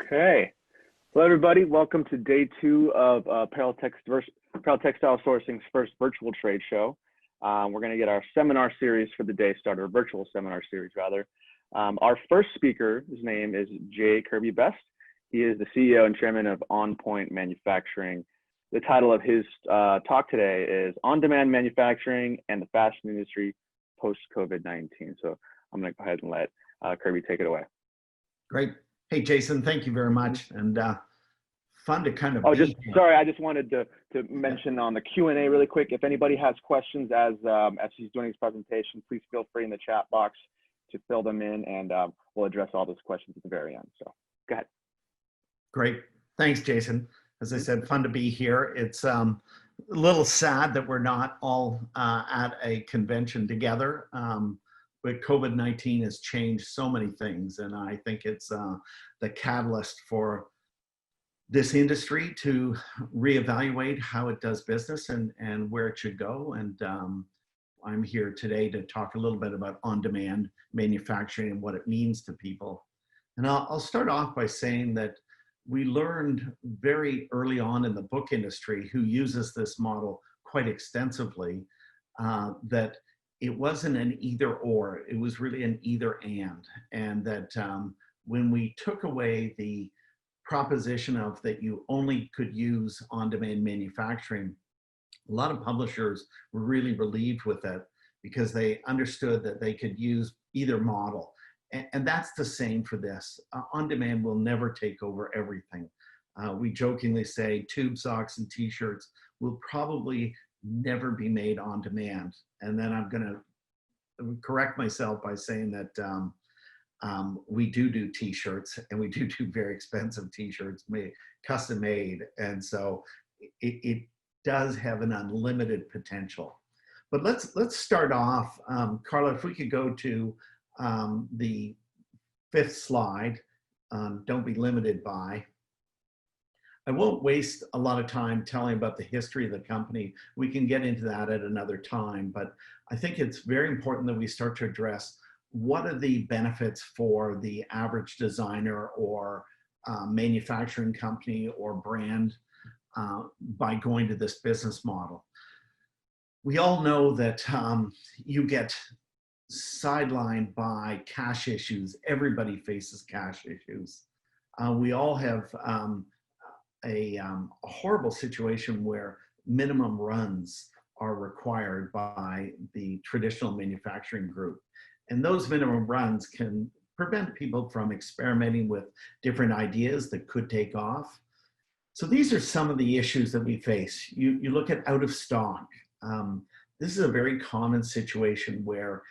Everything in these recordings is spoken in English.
Okay. Hello, everybody. Welcome to day two of Apparel Textile Sourcing's first virtual trade show. We're going to get our seminar series for the day started, or virtual seminar series, rather. Our first speaker, his name is Kirby Best. He is the CEO and chairman of OnPoint Manufacturing. The title of his talk today is On-Demand Manufacturing and the Fashion Industry Post-COVID-19. So I'm going to go ahead and let Kirby take it away. Great. Hey, Jason, thank you very much. And fun to kind of sorry, I just wanted to mention on the Q&A really quick. If anybody has questions as he's doing his presentation, please feel free in the chat box to fill them in, and we'll address all those questions at the very end. So go ahead. Great. Thanks, Jason. As I said, fun to be here. It's a little sad that we're not all at a convention together. But COVID-19 has changed so many things, and I think it's the catalyst for this industry to reevaluate how it does business and where it should go. And I'm here today to talk a little bit about on-demand manufacturing and what it means to people. And I'll start off by saying that we learned very early on in the book industry, who uses this model quite extensively, that it wasn't an either or, it was really an either and that when we took away the proposition of that you only could use on-demand manufacturing, a lot of publishers were really relieved with it because they understood that they could use either model. And that's the same for this. On-demand will never take over everything. We jokingly say tube socks and t-shirts will probably never be made on demand. And then I'm going to correct myself by saying that we do t-shirts, and we do very expensive t-shirts custom made. And so it does have an unlimited potential. But let's start off. Carla, if we could go to the 5th slide, don't be limited by. I won't waste a lot of time telling about the history of the company. We can get into that at another time, but I think it's very important that we start to address what are the benefits for the average designer or manufacturing company or brand by going to this business model. We all know that you get sidelined by cash issues. Everybody faces cash issues. We all have a horrible situation where minimum runs are required by the traditional manufacturing group. And those minimum runs can prevent people from experimenting with different ideas that could take off. So these are some of the issues that we face. You look at out of stock. This is a very common situation where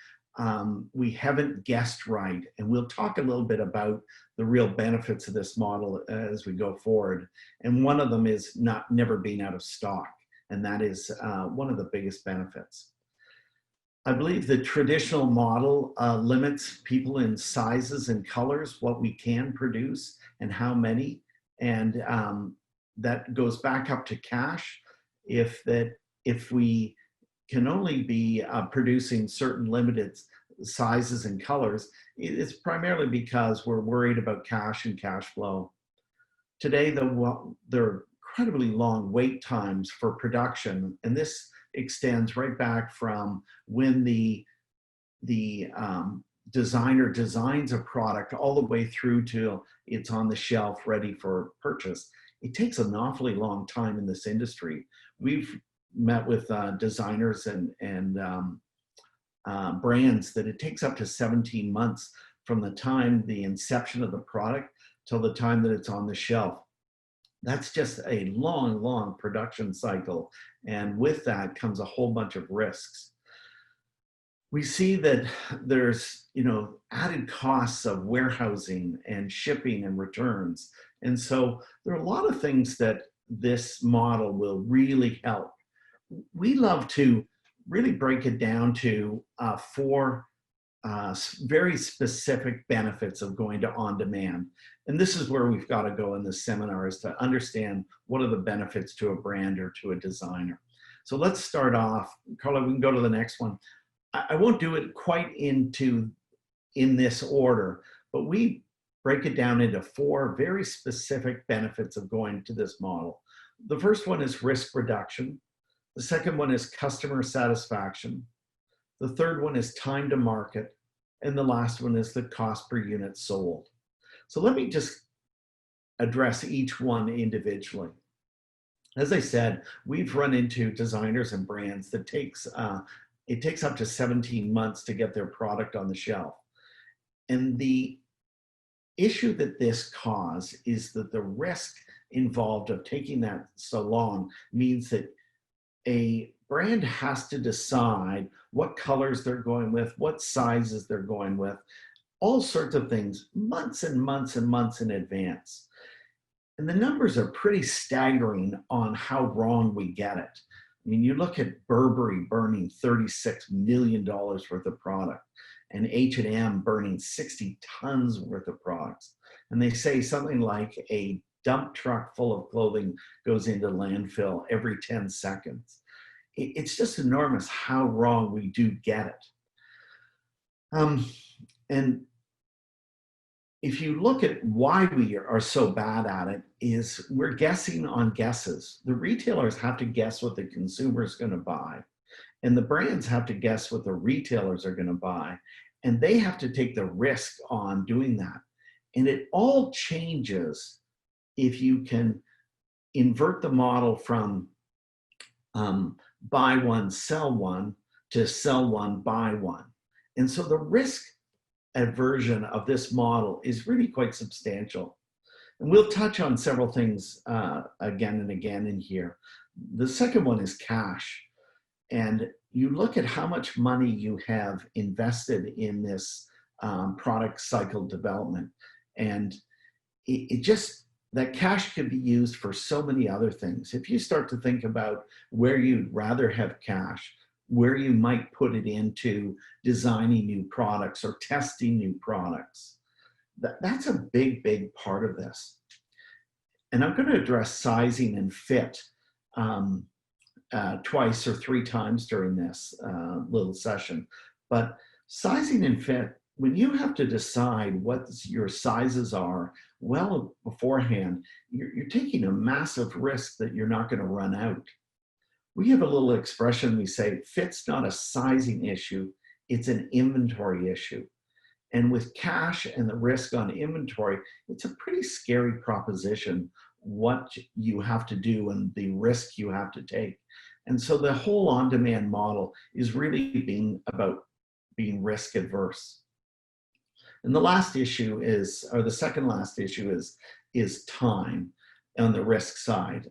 we haven't guessed right. And we'll talk a little bit about the real benefits of this model as we go forward. And one of them is never being out of stock. And that is one of the biggest benefits. I believe the traditional model limits people in sizes and colors, what we can produce and how many. And that goes back up to cash. If we can only be producing certain limited sizes and colors, it's primarily because we're worried about cash and cash flow. Today, there are incredibly long wait times for production, and this extends right back from when the designer designs a product all the way through to it's on the shelf ready for purchase. It takes an awfully long time in this industry. We've met with designers and brands that it takes up to 17 months from the time the inception of the product till the time that it's on the shelf. That's just a long, long production cycle. And with that comes a whole bunch of risks. We see that there's, added costs of warehousing and shipping and returns. And so there are a lot of things that this model will really help. We love to really break it down to 4 very specific benefits of going to on-demand. And this is where we've got to go in this seminar, is to understand what are the benefits to a brand or to a designer. So let's start off. Carla, we can go to the next one. I won't do it quite in this order, but we break it down into 4 very specific benefits of going to this model. The first one is risk reduction. The second one is customer satisfaction. The third one is time to market. And the last one is the cost per unit sold. So let me just address each one individually. As I said, we've run into designers and brands that it takes up to 17 months to get their product on the shelf. And the issue that this causes is that the risk involved of taking that so long means that a brand has to decide what colors they're going with, what sizes they're going with, all sorts of things, months and months and months in advance. And the numbers are pretty staggering on how wrong we get it. I mean, you look at Burberry burning $36 million worth of product and H&M burning 60 tons worth of products. And they say something like a dump truck full of clothing goes into landfill every 10 seconds. It's just enormous how wrong we do get it. And if you look at why we are so bad at it, is we're guessing on guesses. The retailers have to guess what the consumer is going to buy, and the brands have to guess what the retailers are going to buy, and they have to take the risk on doing that. And it all changes if you can invert the model from buy one, sell one, to sell one, buy one. And so the risk aversion of this model is really quite substantial. And we'll touch on several things again and again in here. The second one is cash. And you look at how much money you have invested in this product cycle development. And that cash could be used for so many other things. If you start to think about where you'd rather have cash, where you might put it into designing new products or testing new products, that's a big, big part of this. And I'm going to address sizing and fit twice or 3 times during this little session. But sizing and fit, when you have to decide what your sizes are well beforehand, you're taking a massive risk that you're not going to run out. We have a little expression, we say, fit's not a sizing issue, it's an inventory issue. And with cash and the risk on inventory, it's a pretty scary proposition what you have to do and the risk you have to take. And so the whole on-demand model is really about being risk adverse. And the last issue is, or the second last issue is time on the risk side.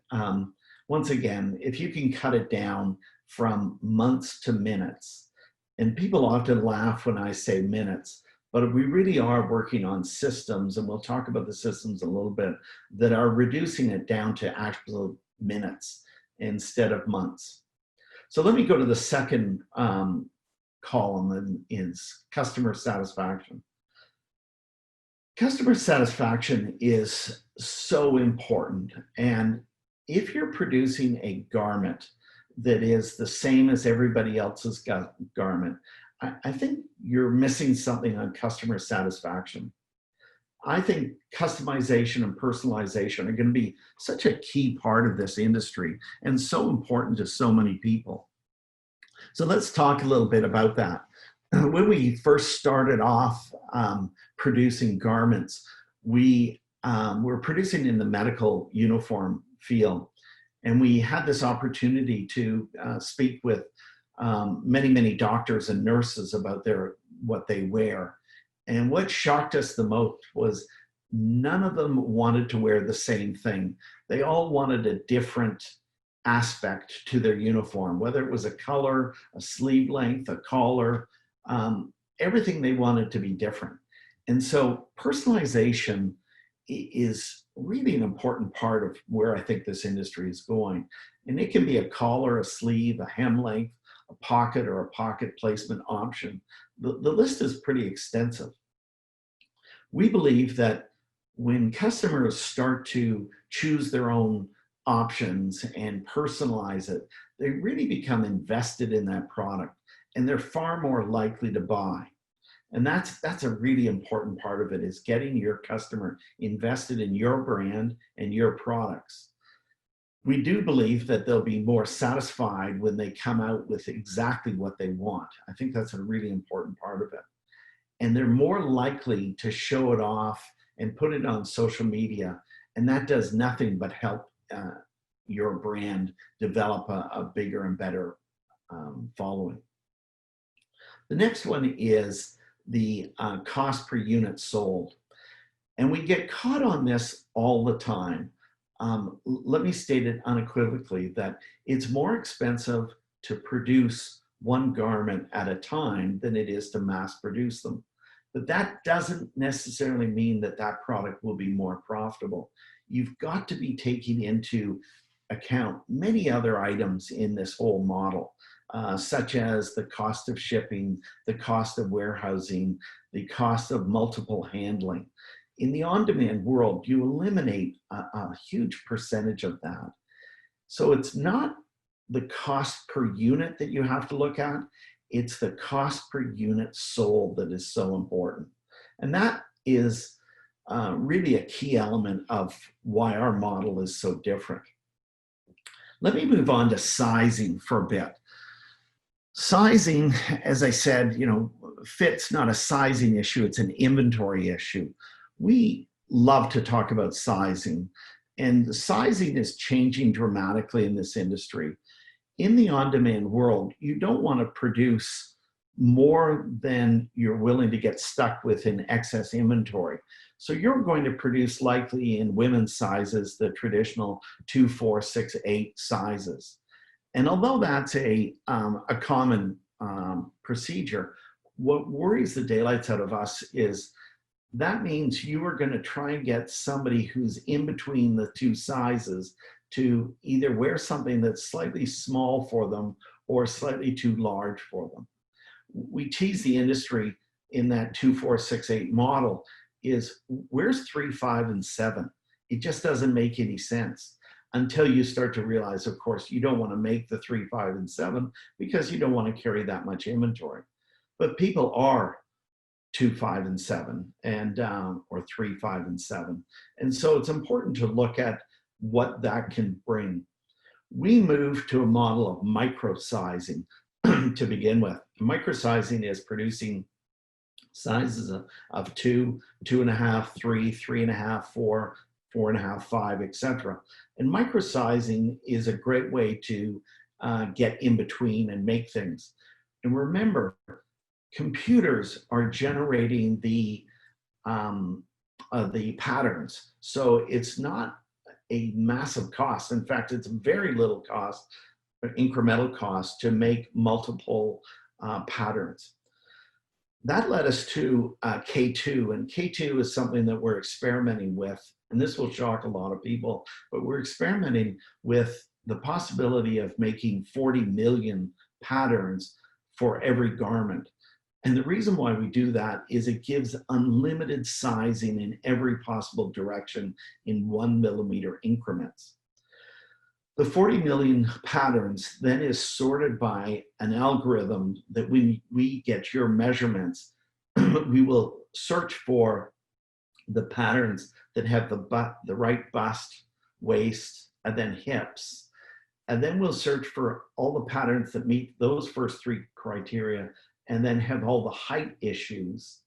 Once again, if you can cut it down from months to minutes, and people often laugh when I say minutes, but we really are working on systems, and we'll talk about the systems a little bit, that are reducing it down to actual minutes instead of months. So let me go to the second column, and is customer satisfaction. Customer satisfaction is so important. And if you're producing a garment that is the same as everybody else's garment, I think you're missing something on customer satisfaction. I think customization and personalization are going to be such a key part of this industry and so important to so many people. So let's talk a little bit about that. When we first started off producing garments, we were producing in the medical uniform field. And we had this opportunity to speak with many, many doctors and nurses about what they wear. And what shocked us the most was none of them wanted to wear the same thing. They all wanted a different aspect to their uniform, whether it was a color, a sleeve length, a collar, everything they wanted to be different. And so personalization is really an important part of where I think this industry is going. And it can be a collar, a sleeve, a hem length, a pocket, or a pocket placement option. The list is pretty extensive. We believe that when customers start to choose their own options and personalize it, they really become invested in that product, and they're far more likely to buy. And that's a really important part of it, is getting your customer invested in your brand and your products. We do believe that they'll be more satisfied when they come out with exactly what they want. I think that's a really important part of it. And they're more likely to show it off and put it on social media. And that does nothing but help your brand develop a bigger and better following. The next one is the cost per unit sold. And we get caught on this all the time. Let me state it unequivocally that it's more expensive to produce one garment at a time than it is to mass produce them. But that doesn't necessarily mean that that product will be more profitable. You've got to be taking into account many other items in this whole model, such as the cost of shipping, the cost of warehousing, the cost of multiple handling. In the on-demand world, you eliminate a huge percentage of that. So it's not the cost per unit that you have to look at, it's the cost per unit sold that is so important. And that is really a key element of why our model is so different. Let me move on to sizing for a bit. Sizing, as I said, fit's not a sizing issue, it's an inventory issue. We love to talk about sizing, and the sizing is changing dramatically in this industry. In the on-demand world, you don't want to produce more than you're willing to get stuck with in excess inventory. So you're going to produce likely in women's sizes, the traditional 2, 4, 6, 8 sizes. And although that's a common procedure, what worries the daylights out of us is that means you are going to try and get somebody who's in between the two sizes to either wear something that's slightly small for them or slightly too large for them. We tease the industry in that 2, 4, 6, 8 model is where's 3, 5, and 7? It just doesn't make any sense until you start to realize, of course, you don't want to make the 3, 5, and 7 because you don't want to carry that much inventory. But people are 2, 5, and 7, and or 3, 5, and 7. And so it's important to look at what that can bring. We moved to a model of micro-sizing to begin with. Micro-sizing is producing sizes of 2, 2.5, 3, 3.5, 4, 4.5, 5, etc. And micro-sizing is a great way to get in between and make things. And remember, computers are generating the patterns. So it's not a massive cost. In fact, it's very little cost, incremental cost to make multiple patterns. That led us to K2, and K2 is something that we're experimenting with, and this will shock a lot of people, but we're experimenting with the possibility of making 40 million patterns for every garment. And the reason why we do that is it gives unlimited sizing in every possible direction in 1 millimeter increments. The 40 million patterns then is sorted by an algorithm that when we get your measurements, we will search for the patterns that have the right bust, waist, and then hips. And then we'll search for all the patterns that meet those first 3 criteria and then have all the height issues.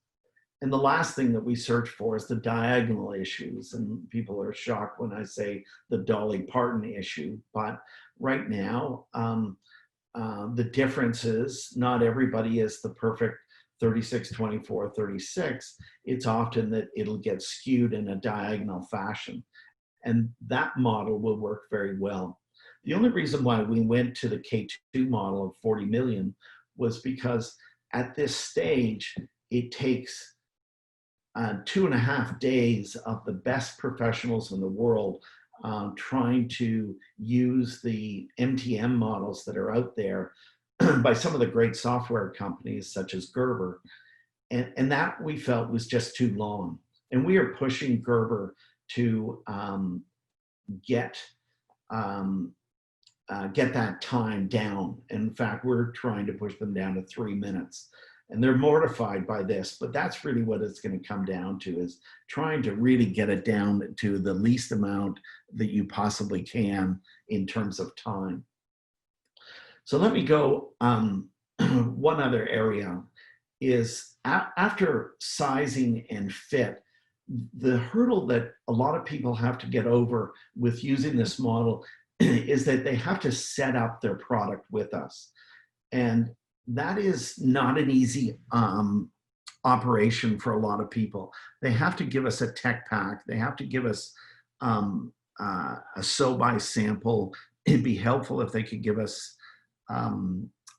And the last thing that we search for is the diagonal issues. And people are shocked when I say the Dolly Parton issue. But right now, the difference is not everybody is the perfect 36, 24, 36. It's often that it'll get skewed in a diagonal fashion. And that model will work very well. The only reason why we went to the K2 model of 40 million was because at this stage, it takes 2.5 days of the best professionals in the world trying to use the MTM models that are out there by some of the great software companies such as Gerber. And that we felt was just too long. And we are pushing Gerber to get that time down. In fact, we're trying to push them down to 3 minutes. And they're mortified by this, but that's really what it's going to come down to, is trying to really get it down to the least amount that you possibly can in terms of time. So let me go, one other area is after sizing and fit, the hurdle that a lot of people have to get over with using this model is that they have to set up their product with us. And that is not an easy operation for a lot of people. They have to give us a tech pack. They have to give us a sew-by sample. It'd be helpful if they could give us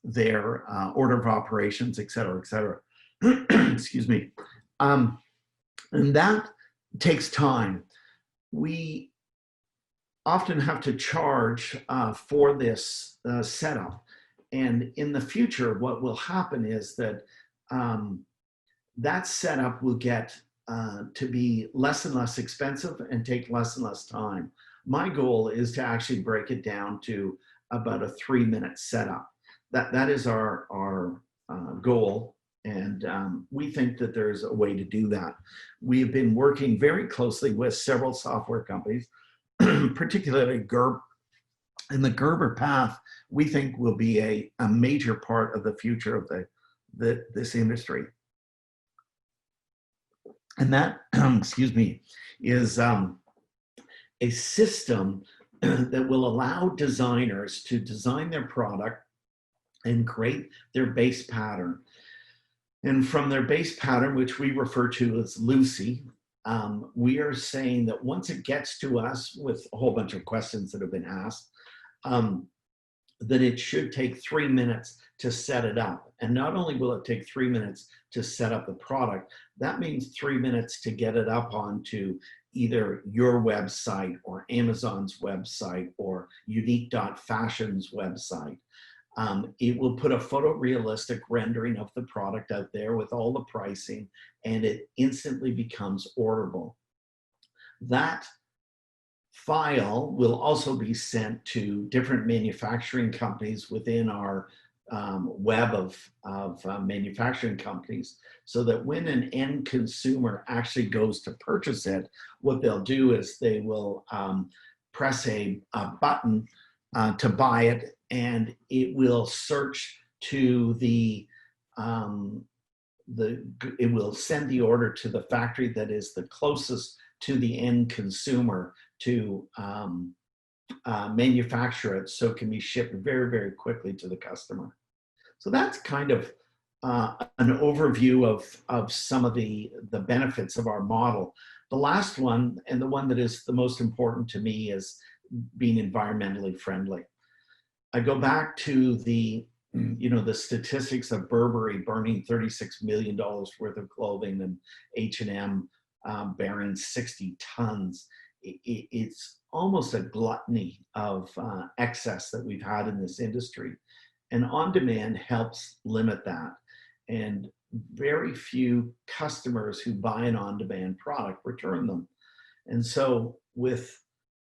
their order of operations, et cetera, et cetera. Excuse me. And that takes time. We often have to charge for this setup. And in the future, what will happen is that that setup will get to be less and less expensive and take less and less time. My goal is to actually break it down to about a 3-minute setup. That is our goal. And we think that there's a way to do that. We have been working very closely with several software companies, particularly Gerber. And the Gerber path, we think, will be a major part of the future of this industry. And that, excuse me, is a system that will allow designers to design their product and create their base pattern. And from their base pattern, which we refer to as Lucy, we are saying that once it gets to us with a whole bunch of questions that have been asked, that it should take 3 minutes to set it up. And not only will it take 3 minutes to set up the product, that means 3 minutes to get it up onto either your website or Amazon's website or Unique.Fashion's website. It will put a photorealistic rendering of the product out there with all the pricing, and it instantly becomes orderable. That file will also be sent to different manufacturing companies within our web of manufacturing companies, so that when an end consumer actually goes to purchase it, what they'll do is they will press a button to buy it, and it will search to it will send the order to the factory that is the closest to the end consumer to manufacture it, so it can be shipped very, very quickly to the customer. So that's kind of an overview of some of the benefits of our model. The last one, and the one that is the most important to me, is being environmentally friendly. I go back to the statistics of Burberry burning $36 million worth of clothing and H&M bearing 60 tons. It's almost a gluttony of excess that we've had in this industry. And Ondemand helps limit that. And very few customers who buy an on-demand product return them. And so with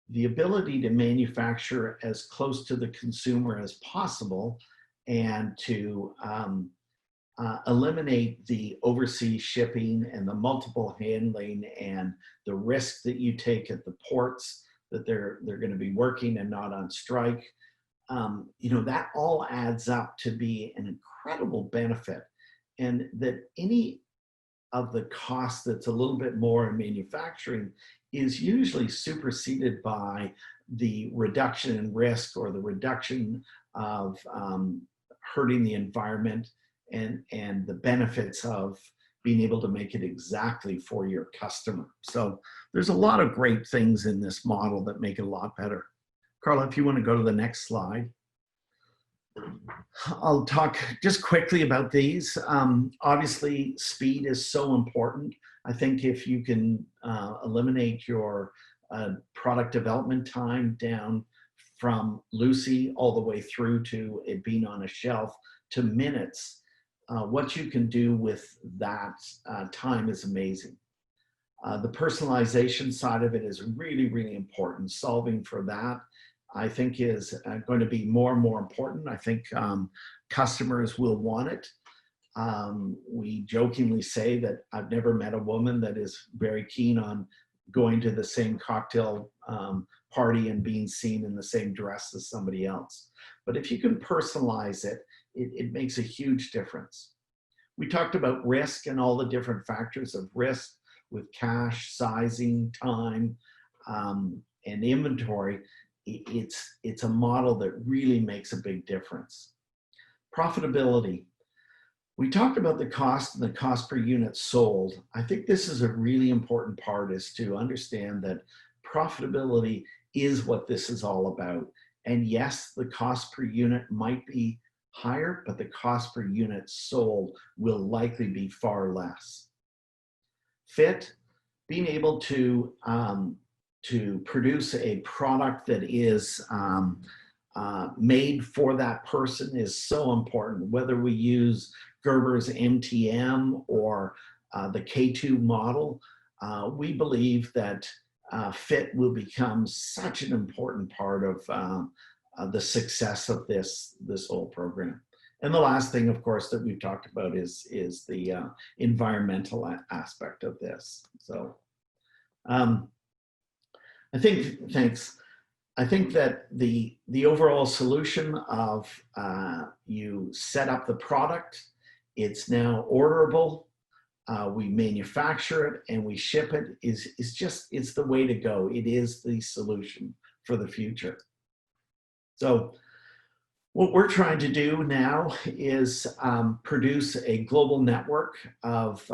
the ability to manufacture as close to the consumer as possible and to eliminate the overseas shipping and the multiple handling and the risk that you take at the ports that they're going to be working and not on strike, that all adds up to be an incredible benefit. And that any of the cost that's a little bit more in manufacturing is usually superseded by the reduction in risk or the reduction of hurting the environment and the benefits of being able to make it exactly for your customer. So there's a lot of great things in this model that make it a lot better. Carla, if you want to go to the next slide. I'll talk just quickly about these. Obviously, speed is so important. I think if you can eliminate your product development time down from Lucy all the way through to it being on a shelf to minutes, what you can do with that time is amazing. The personalization side of it is really, really important. Solving for that, I think, is going to be more and more important. I think customers will want it. We jokingly say that I've never met a woman that is very keen on going to the same cocktail party and being seen in the same dress as somebody else. But if you can personalize it, it makes a huge difference. We talked about risk and all the different factors of risk with cash, sizing, time, and inventory. It's a model that really makes a big difference. Profitability. We talked about the cost and the cost per unit sold. I think this is a really important part, is to understand that profitability is what this is all about. And yes, the cost per unit might be higher, but the cost per unit sold will likely be far less. Fit, being able to produce a product that is made for that person is so important. Whether we use Gerber's MTM or the K2 model, we believe that fit will become such an important part of the success of this whole program. And the last thing, of course, that we've talked about is the environmental aspect of this. So I think, thanks. I think that the overall solution of you set up the product, it's now orderable, we manufacture it and we ship it, it's the way to go. It is the solution for the future. So what we're trying to do now is produce a global network of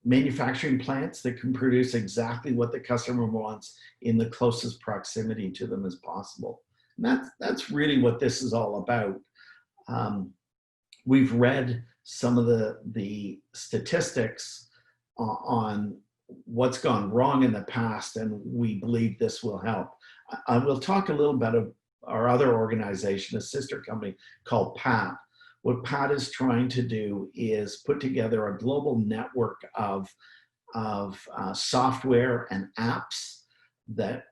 manufacturing plants that can produce exactly what the customer wants in the closest proximity to them as possible. And that's really what this is all about. We've read some of the statistics on what's gone wrong in the past, and we believe this will help. I will talk a little bit of our other organization, a sister company called PAT. What PAT is trying to do is put together a global network of software and apps that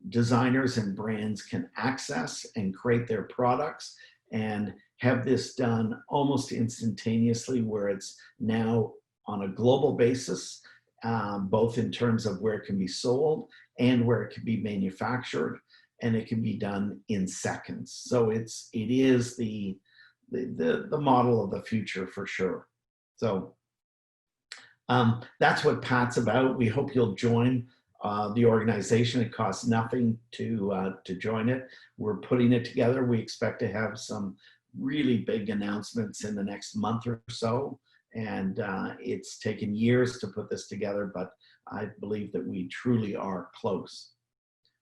designers and brands can access and create their products, and have this done almost instantaneously, where it's now on a global basis, both in terms of where it can be sold and where it can be manufactured, and it can be done in seconds. So it is the model of the future for sure. So that's what PAT's about. We hope you'll join the organization. It costs nothing to join it. We're putting it together. We expect to have some really big announcements in the next month or so. And it's taken years to put this together, but I believe that we truly are close.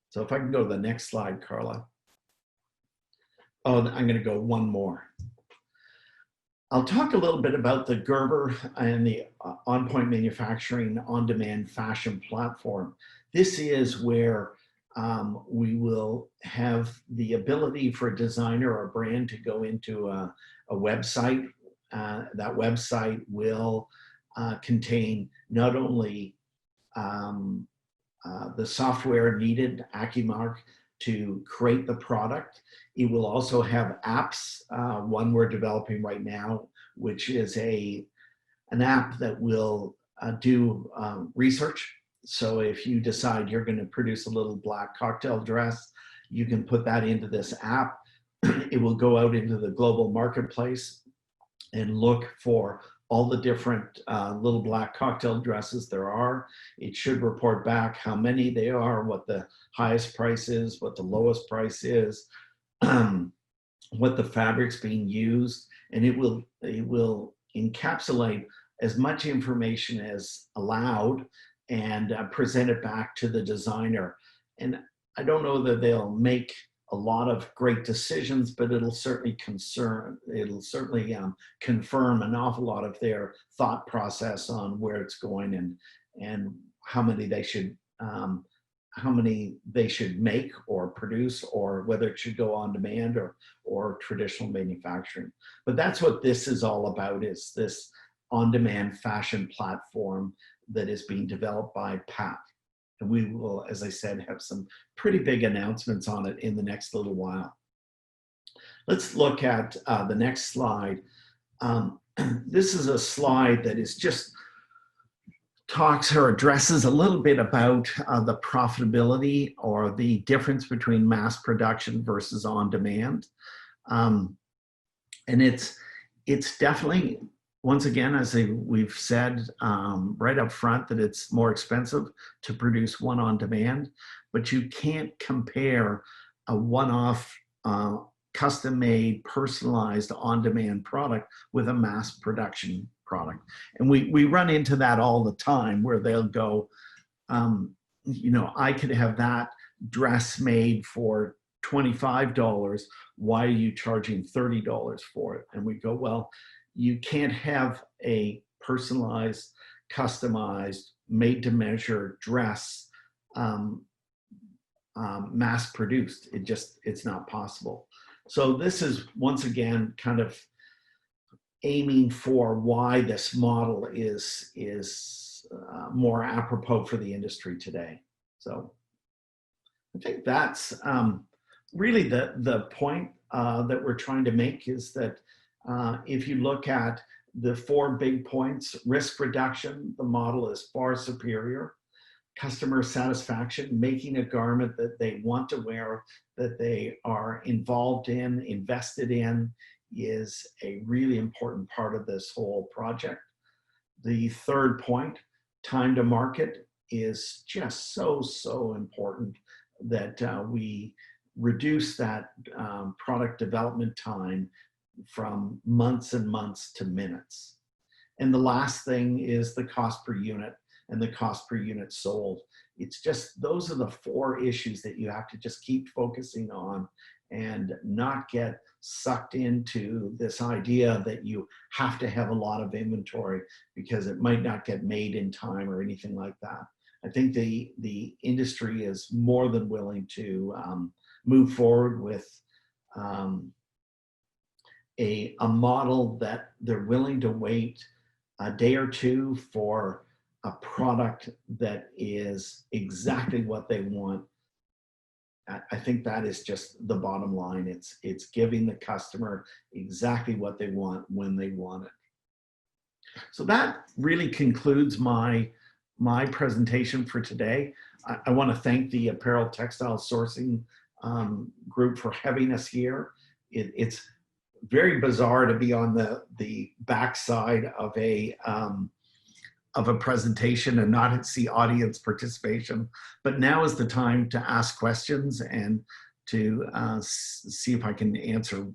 So if I can go to the next slide, Carla. Oh, I'm going to go one more. I'll talk a little bit about the Gerber and the OnPoint Manufacturing on-demand fashion platform. This is where we will have the ability for a designer or a brand to go into a website. That website will contain not only the software needed, AccuMark, to create the product. It will also have apps. One we're developing right now, which is an app that will do research. So if you decide you're going to produce a little black cocktail dress, you can put that into this app. It will go out into the global marketplace and look for all the different little black cocktail dresses there are. It should report back how many they are, what the highest price is, what the lowest price is, what the fabric's being used, and it will encapsulate as much information as allowed and present it back to the designer. And I don't know that they'll make a lot of great decisions, but it'll certainly confirm an awful lot of their thought process on where it's going and how many they should make or produce, or whether it should go on demand or traditional manufacturing. But that's what this is all about, is this on-demand fashion platform that is being developed by PAT. And we will, as I said, have some pretty big announcements on it in the next little while. Let's look at the next slide. This is a slide that is just talks or addresses a little bit about the profitability or the difference between mass production versus on demand. And it's definitely, once again, as we've said right up front, that it's more expensive to produce one on demand, but you can't compare a one-off custom-made, personalized on-demand product with a mass production product. And we run into that all the time where they'll go, you know, I could have that dress made for $25. Why are you charging $30 for it? And we go, well, you can't have a personalized, customized, made to measure dress mass produced. It's not possible. So this is, once again, kind of aiming for why this model is more apropos for the industry today. So I think that's really the point that we're trying to make, is that if you look at the 4 big points: risk reduction, the model is far superior; customer satisfaction, making a garment that they want to wear, that they are involved in, invested in, is a really important part of this whole project. The 3rd point, time to market, is just so important, that we reduce that product development time from months and months to minutes. And the last thing is the cost per unit and the cost per unit sold. It's just, those are the 4 issues that you have to just keep focusing on, and not get sucked into this idea that you have to have a lot of inventory because it might not get made in time or anything like that. I think the industry is more than willing to move forward with a model that they're willing to wait a day or 2 for a product that is exactly what they want. I think that is just the bottom line. It's giving the customer exactly what they want when they want it. So that really concludes my presentation for today. I want to thank the Apparel Textile Sourcing group for having us here. It's very bizarre to be on the backside of a presentation and not see audience participation. But now is the time to ask questions and to see if I can answer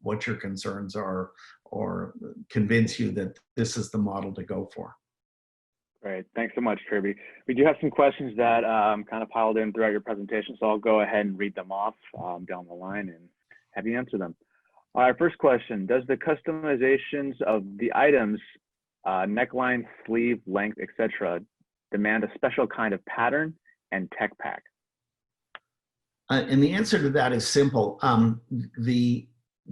what your concerns are, or convince you that this is the model to go for. Great, thanks so much, Kirby. We do have some questions that kind of piled in throughout your presentation, so I'll go ahead and read them off down the line and have you answer them. All right, first question: does the customizations of the items, neckline, sleeve length, etc., demand a special kind of pattern and tech pack? And the answer to that is simple.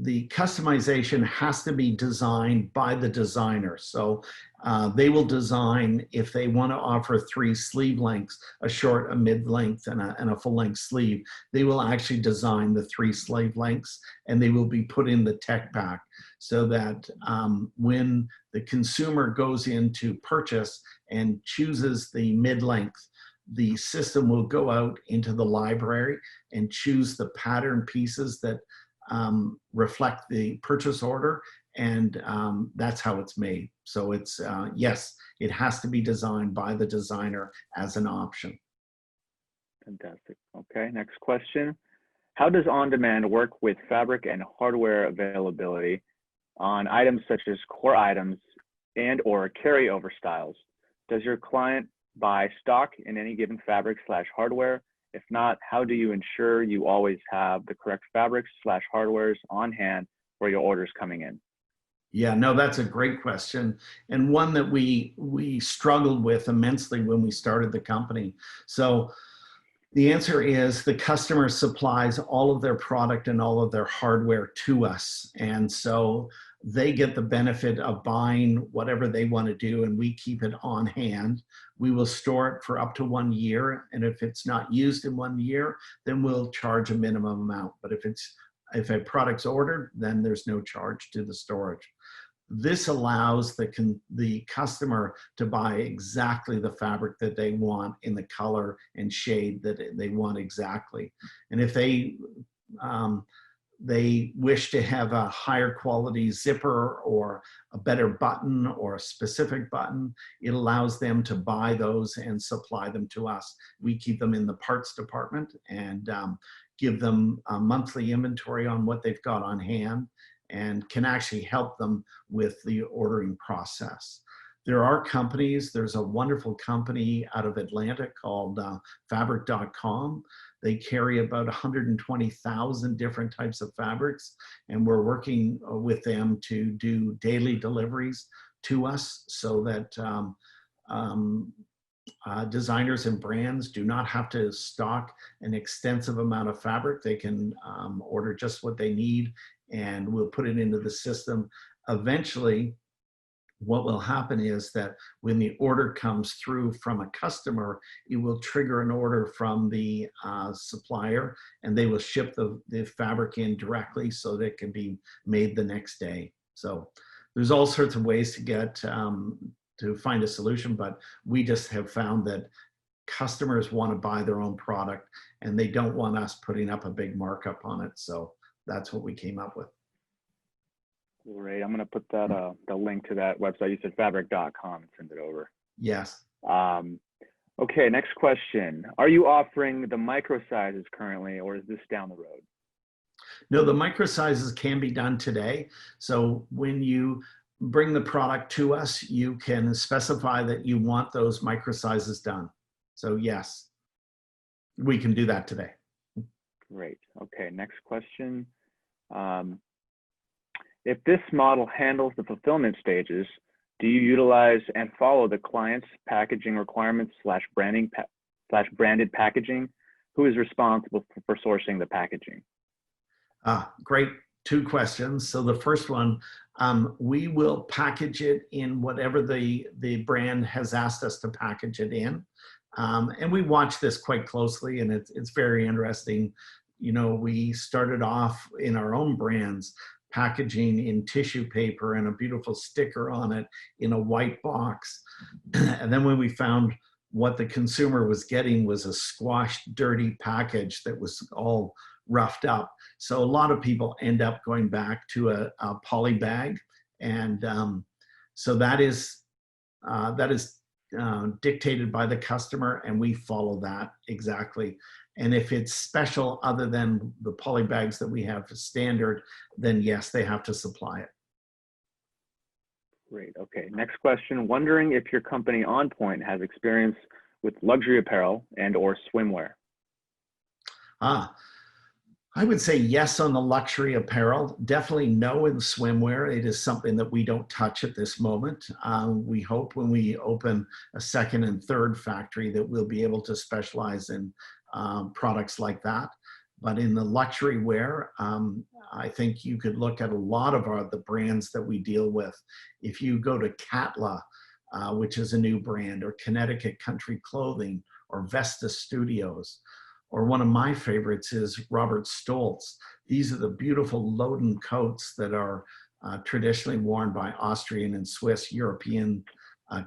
The customization has to be designed by the designer. So they will design, if they want to offer 3 sleeve lengths, a short, a mid-length, and a full-length sleeve, they will actually design the 3 sleeve lengths, and they will be put in the tech pack, so that when the consumer goes in to purchase and chooses the mid-length, the system will go out into the library and choose the pattern pieces that reflect the purchase order, and that's how it's made. So it's, yes, it has to be designed by the designer as an option. Fantastic. Okay, next question. How does On-Demand work with fabric and hardware availability on items such as core items and or carryover styles? Does your client buy stock in any given fabric/hardware? If not, how do you ensure you always have the correct fabrics/hardwares on hand for your orders coming in? Yeah, no, that's a great question, and one that we struggled with immensely when we started the company. So the answer is the customer supplies all of their product and all of their hardware to us. And so they get the benefit of buying whatever they want to do, and we keep it on hand. We will store it for up to 1 year. And if it's not used in 1 year, then we'll charge a minimum amount. But if a product's ordered, then there's no charge to the storage. This allows the customer to buy exactly the fabric that they want in the color and shade that they want exactly. And if they wish to have a higher quality zipper or a better button or a specific button, it allows them to buy those and supply them to us. We keep them in the parts department and give them a monthly inventory on what they've got on hand and can actually help them with the ordering process. There are companies, there's a wonderful company out of Atlanta called fabric.com. They carry about 120,000 different types of fabrics, and we're working with them to do daily deliveries to us so that designers and brands do not have to stock an extensive amount of fabric. They can order just what they need, and we'll put it into the system. Eventually, what will happen is that when the order comes through from a customer, it will trigger an order from the supplier, and they will ship the fabric in directly so that it can be made the next day. So there's all sorts of ways to get to find a solution, but we just have found that customers want to buy their own product and they don't want us putting up a big markup on it. So that's what we came up with. Great. I'm going to put that the link to that website. You said fabric.com and send it over. Yes. Okay, next question. Are you offering the micro sizes currently, or is this down the road? No, the micro sizes can be done today. So when you bring the product to us, you can specify that you want those micro sizes done. So yes, we can do that today. Great. Okay, next question. If this model handles the fulfillment stages, do you utilize and follow the client's packaging requirements / branding / branded packaging? Who is responsible for sourcing the packaging? Great, 2 questions. So the first one, we will package it in whatever the brand has asked us to package it in. And we watch this quite closely, and it's very interesting. You know, we started off in our own brands packaging in tissue paper and a beautiful sticker on it in a white box. And then when we found what the consumer was getting was a squashed, dirty package that was all roughed up. So a lot of people end up going back to a poly bag. And so that is dictated by the customer, and we follow that exactly. And if it's special other than the poly bags that we have standard, then yes, they have to supply it. Great. Okay. Next question. Wondering if your company OnPoint has experience with luxury apparel and or swimwear? I would say yes on the luxury apparel, definitely no in swimwear. It is something that we don't touch at this moment. We hope when we open a second and third factory that we'll be able to specialize in products like that. But in the luxury wear, I think you could look at a lot of the brands that we deal with. If you go to Catla, which is a new brand, or Connecticut Country Clothing, or Vesta Studios, or one of my favorites is Robert Stoltz. These are the beautiful Loden coats that are traditionally worn by Austrian and Swiss European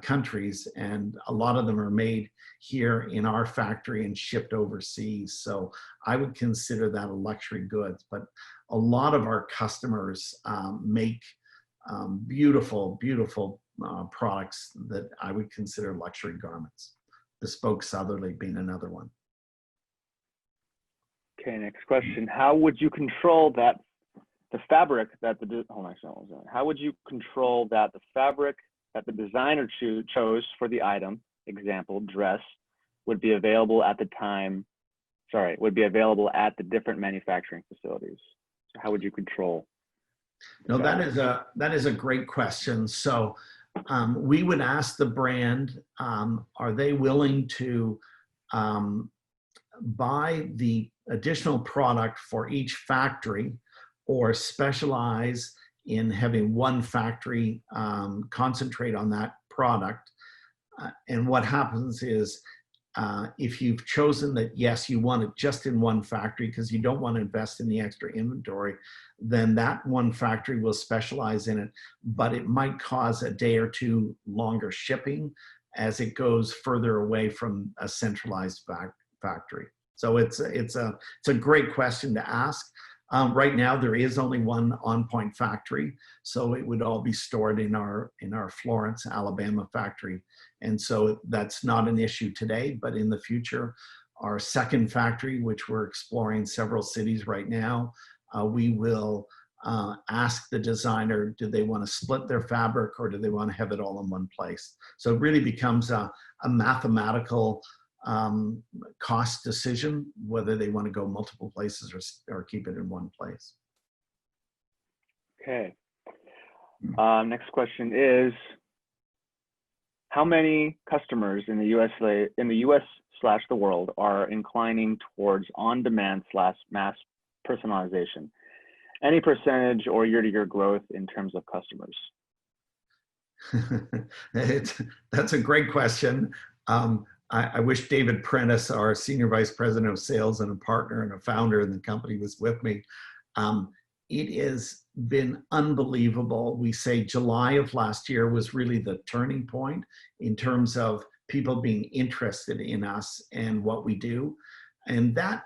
countries, and a lot of them are made here in our factory and shipped overseas. So I would consider that a luxury goods, but a lot of our customers make beautiful, beautiful products that I would consider luxury garments. Bespoke Southerly being another one. Okay, next question. How would you control that the fabric that how would you control that the fabric that the designer chose for the item, example, dress, would be available at the different manufacturing facilities? So how would you control? No, that is a great question. So we would ask the brand, are they willing to buy the additional product for each factory, or specialize in having one factory concentrate on that product. And what happens is if you've chosen that, yes, you want it just in one factory because you don't want to invest in the extra inventory, then that one factory will specialize in it, but it might cause a day or two longer shipping as it goes further away from a centralized factory. So it's a great question to ask. Right now, there is only one OnPoint factory, so it would all be stored in our Florence, Alabama factory. And so that's not an issue today, but in the future, our second factory, which we're exploring several cities right now, we will ask the designer, do they want to split their fabric or do they want to have it all in one place? So it really becomes a mathematical cost decision, whether they want to go multiple places or keep it in one place. Okay. Next question is, how many customers in the US/the world are inclining towards on-demand / mass personalization? Any percentage or year-to-year growth in terms of customers? That's a great question. I wish David Prentiss, our Senior Vice President of Sales and a partner and a founder in the company, was with me. It has been unbelievable. We say July of last year was really the turning point in terms of people being interested in us and what we do. And that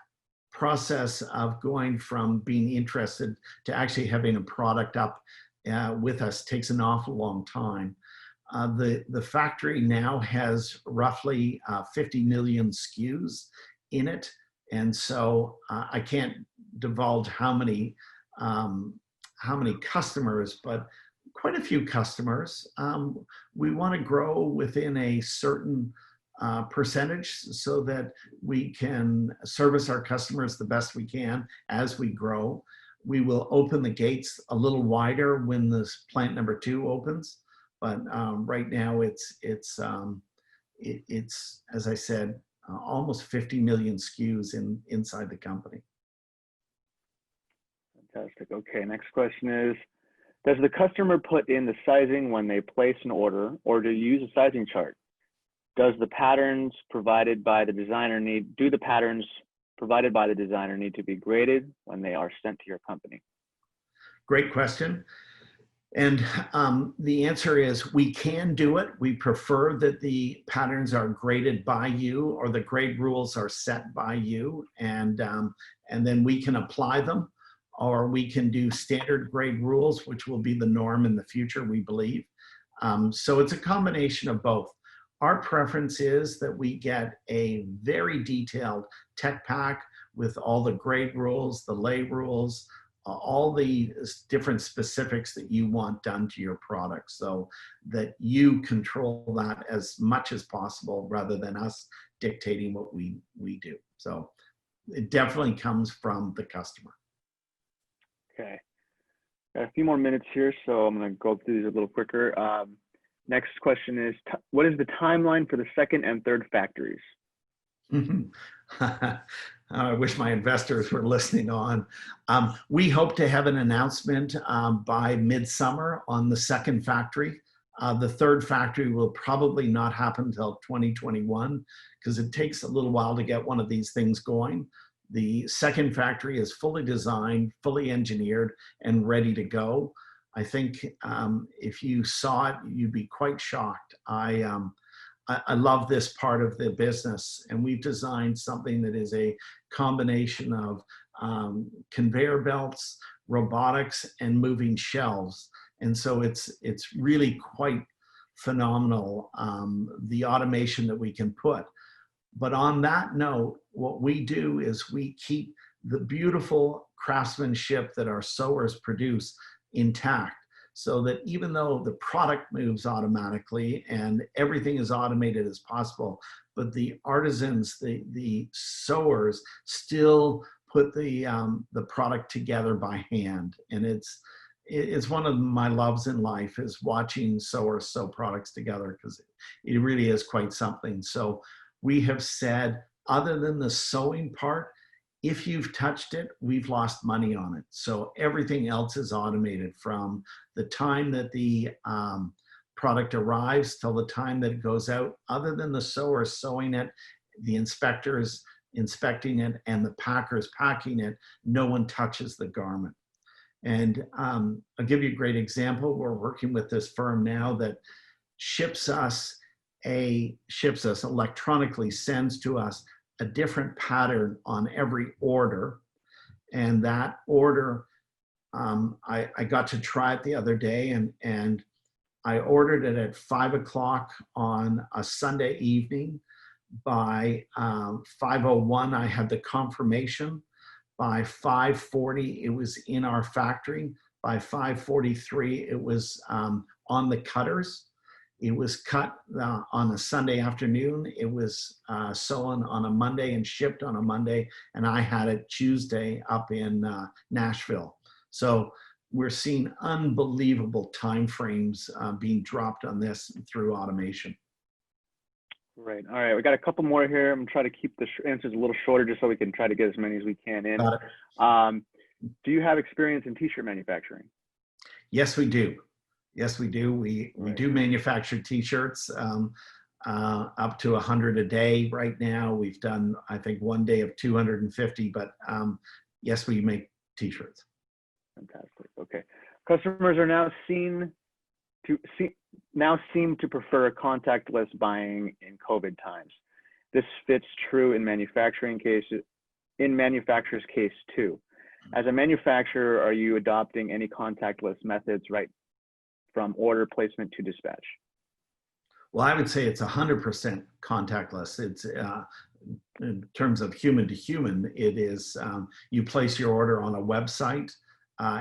process of going from being interested to actually having a product up with us takes an awful long time. The factory now has roughly 50 million SKUs in it. And so I can't divulge how many customers, but quite a few customers. We want to grow within a certain percentage so that we can service our customers the best we can as we grow. We will open the gates a little wider when this plant number 2 opens. But right now it's as I said, almost 50 million SKUs inside the company. Fantastic. Okay, next question is, does the customer put in the sizing when they place an order, or do you use a sizing chart? Do the patterns provided by the designer need to be graded when they are sent to your company? Great question. And the answer is we can do it. We prefer that the patterns are graded by you or the grade rules are set by you, and then we can apply them, or we can do standard grade rules, which will be the norm in the future, we believe. So it's a combination of both. Our preference is that we get a very detailed tech pack with all the grade rules, the lay rules, all the different specifics that you want done to your product, so that you control that as much as possible rather than us dictating what we do. So it definitely comes from the customer. Okay, got a few more minutes here, so I'm going to go through these a little quicker. Next question is, what is the timeline for the second and third factories? I wish my investors were listening on. We hope to have an announcement by midsummer on the second factory. The third factory will probably not happen until 2021 because it takes a little while to get one of these things going. The second factory is fully designed, fully engineered, and ready to go. I think if you saw it, you'd be quite shocked. I love this part of the business, and we've designed something that is a combination of conveyor belts, robotics, and moving shelves. And so it's really quite phenomenal, the automation that we can put. But on that note, what we do is we keep the beautiful craftsmanship that our sewers produce intact, so that even though the product moves automatically and everything is automated as possible, but the artisans, the sewers still put the product together by hand. And it's one of my loves in life, is watching sewers sew products together, because it really is quite something. So we have said, other than the sewing part, if you've touched it, we've lost money on it. So everything else is automated from the time that the product arrives till the time that it goes out. Other than the sewer sewing it, the inspectors inspecting it and the packers packing it, no one touches the garment. And I'll give you a great example. We're working with this firm now that ships us electronically, sends to us a different pattern on every order. And that order, I got to try it the other day, and I ordered it at 5 o'clock on a Sunday evening. By 5:01, I had the confirmation. By 5:40, it was in our factory. By 5:43, it was on the cutters. It was cut on a Sunday afternoon. It was sewn on a Monday and shipped on a Monday. And I had it Tuesday up in Nashville. So we're seeing unbelievable timeframes being dropped on this through automation. Right. All right. We got a couple more here. I'm going to try to keep the answers a little shorter just so we can try to get as many as we can in. Got it. Do you have experience in t-shirt manufacturing? Yes, we do. Yes, we do. We do manufacture t-shirts up to 100 a day right now. We've done, I think, one day of 250, but yes, we make t-shirts. Fantastic. Okay. Customers are now seem to prefer contactless buying in COVID times. This fits true in manufacturers' case too. As a manufacturer, are you adopting any contactless methods right from order placement to dispatch? Well, I would say it's 100% contactless. It's in terms of human to human, it is you place your order on a website,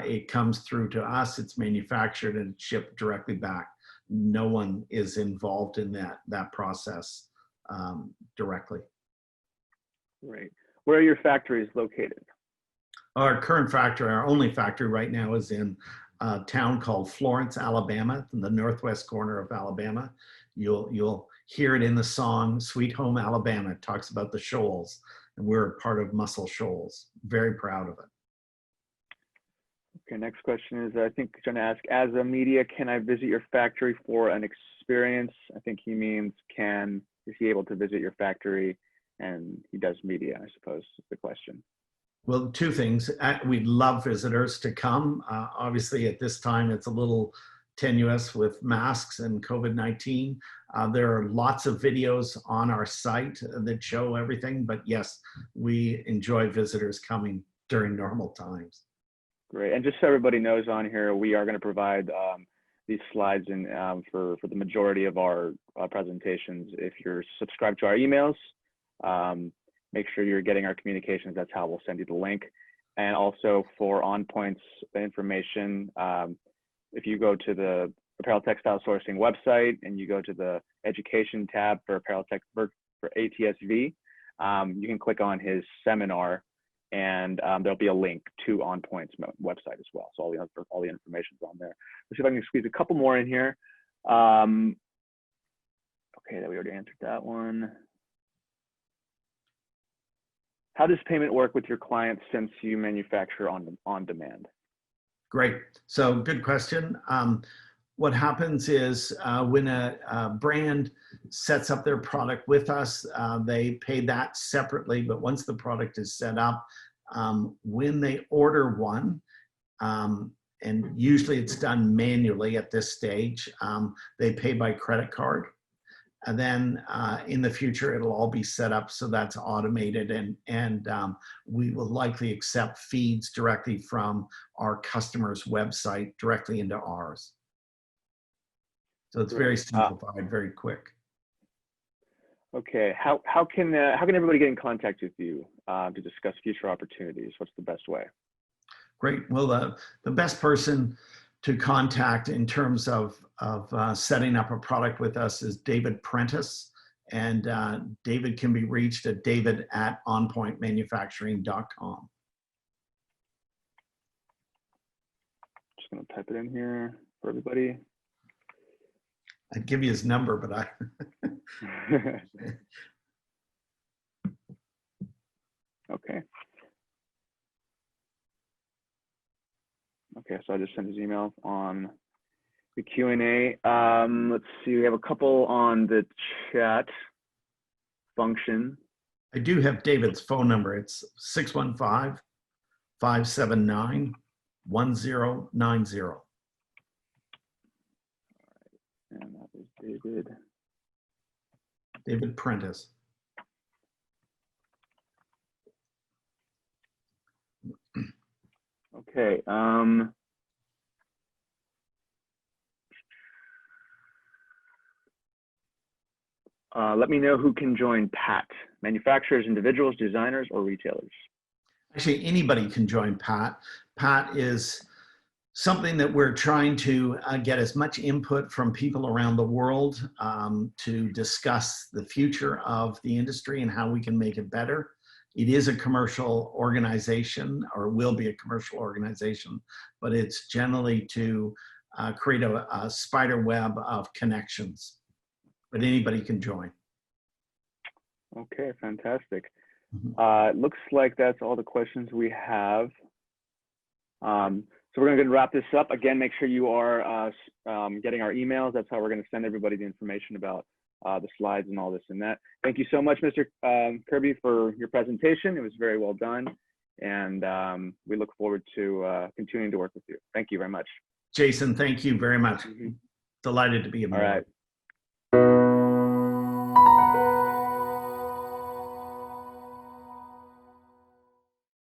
it comes through to us, it's manufactured and shipped directly back. No one is involved in that process directly. Right. Where are your factories located? Our current factory, our only factory right now, is in a town called Florence, Alabama, in the northwest corner of Alabama. You'll hear it in the song Sweet Home Alabama. It talks about the shoals, and we're a part of Muscle Shoals. Very proud of it. Okay, next question is, I think he's trying to ask, as a media, can I visit your factory for an experience? I think he means is he able to visit your factory? And he does media, I suppose, is the question. Well, two things. We'd love visitors to come. Obviously, at this time, it's a little tenuous with masks and COVID-19. There are lots of videos on our site that show everything. But yes, we enjoy visitors coming during normal times. Great. And just so everybody knows on here, we are going to provide these slides for the majority of our presentations. If you're subscribed to our emails, make sure you're getting our communications. That's how we'll send you the link. And also for OnPoint's information, if you go to the Apparel Textile Sourcing website and you go to the Education tab for for ATSV, you can click on his seminar, and there'll be a link to OnPoint's website as well. So all the information's on there. Let's see if I can squeeze a couple more in here. Okay, we already answered that one. How does payment work with your clients since you manufacture on demand? Great. So good question. What happens is when a brand sets up their product with us, they pay that separately. But once the product is set up, when they order one, and usually it's done manually at this stage, they pay by credit card. And then in the future, it'll all be set up so that's automated, and we will likely accept feeds directly from our customer's website directly into ours. So it's very simplified, very quick. Okay, how can everybody get in contact with you to discuss future opportunities? What's the best way? Great. Well, the best person to contact in terms of setting up a product with us is David Prentiss, and David can be reached at david@onpointmanufacturing.com. Just gonna type it in here for everybody. I'd give you his number, but Okay. Okay, so I just sent his email on the Q&A. Let's see, we have a couple on the chat function. I do have David's phone number. It's 615-579-1090. And that is David. David Prentiss. Okay. Let me know who can join PAT. Manufacturers, individuals, designers, or retailers? Actually, anybody can join PAT. PAT is something that we're trying to get as much input from people around the world to discuss the future of the industry and how we can make it better. It is a commercial organization, or will be a commercial organization, but it's generally to create a spider web of connections. But anybody can join. Okay, fantastic. Mm-hmm. It looks like that's all the questions we have. So we're going to wrap this up. Again, make sure you are getting our emails. That's how we're going to send everybody the information about the slides and all this and that. Thank you so much, Mr. Kirby, for your presentation. It was very well done. And we look forward to continuing to work with you. Thank you very much. Jason, thank you very much. Mm-hmm. Delighted to be involved. All right.